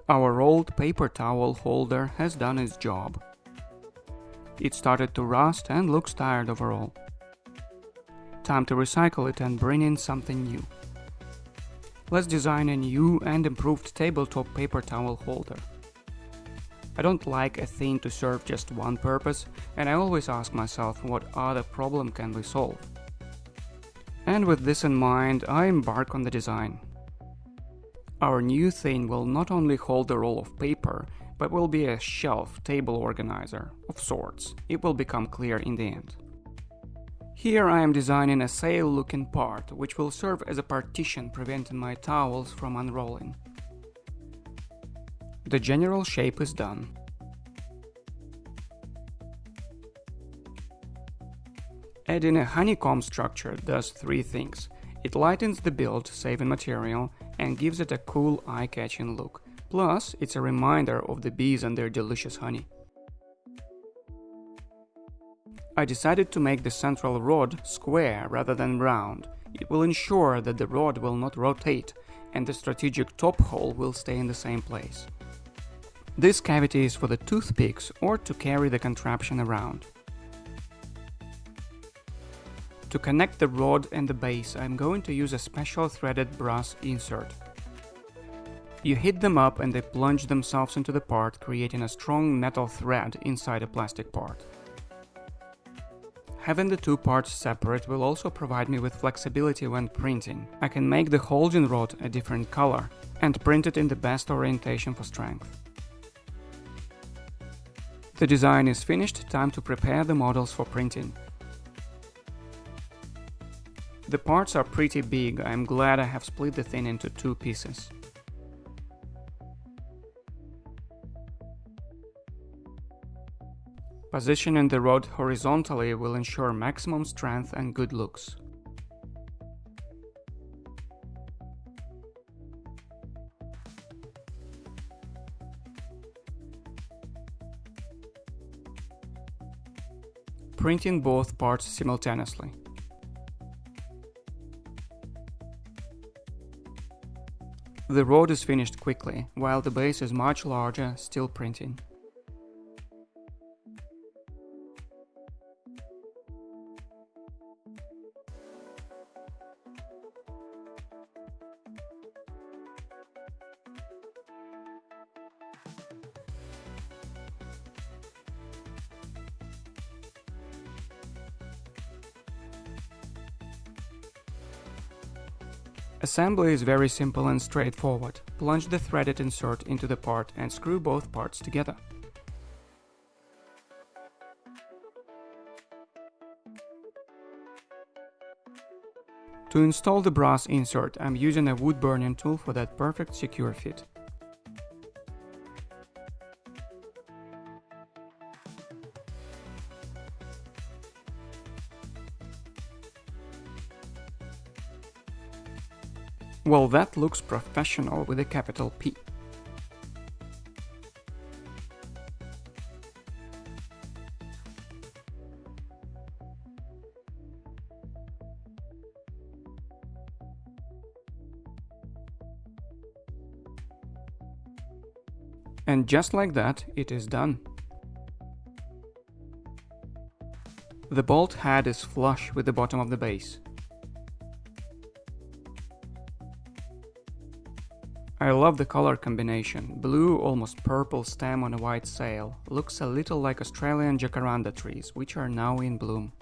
Our old paper towel holder has done its job. It started to rust and looks tired overall. Time to recycle it and bring in something new. Let's design a new and improved tabletop paper towel holder. I don't like a thing to serve just one purpose, and I always ask myself what other problem can we solve. And with this in mind, I embark on the design. Our new thing will not only hold the roll of paper, but will be a shelf table organizer of sorts. It will become clear in the end. Here I am designing a sail-looking part, which will serve as a partition preventing my towels from unrolling. The general shape is done. Adding a honeycomb structure does three things. It lightens the build, saving material, and gives it a cool, eye-catching look. Plus, it's a reminder of the bees and their delicious honey. I decided to make the central rod square rather than round. It will ensure that the rod will not rotate and the strategic top hole will stay in the same place. This cavity is for the toothpicks or to carry the contraption around. To connect the rod and the base, I'm going to use a special threaded brass insert. You hit them up and they plunge themselves into the part, creating a strong metal thread inside a plastic part. Having the two parts separate will also provide me with flexibility when printing. I can make the holding rod a different color and print it in the best orientation for strength. The design is finished, time to prepare the models for printing. The parts are pretty big, I'm glad I have split the thing into two pieces. Positioning the rod horizontally will ensure maximum strength and good looks. Printing both parts simultaneously. The rod is finished quickly, while the base is much larger, still printing. Assembly is very simple and straightforward. Plunge the threaded insert into the part and screw both parts together. To install the brass insert, I'm using a wood burning tool for that perfect secure fit. Well, that looks professional with a capital P. And just like that, it is done. The bolt head is flush with the bottom of the base. I love the color combination. Blue, almost purple stem on a white sail. Looks a little like Australian jacaranda trees, which are now in bloom.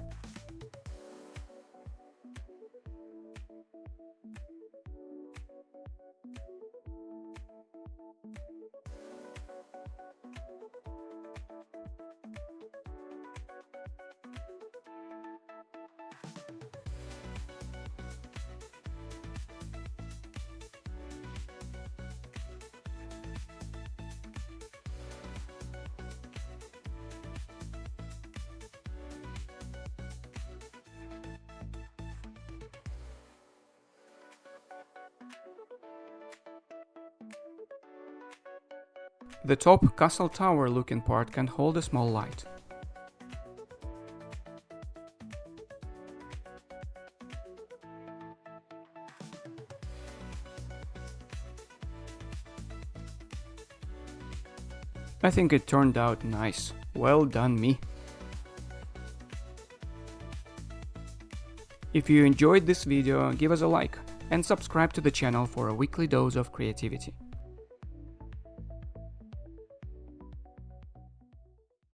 The top castle tower looking part can hold a small light. I think it turned out nice. Well done, me. If you enjoyed this video, give us a like and subscribe to the channel for a weekly dose of creativity.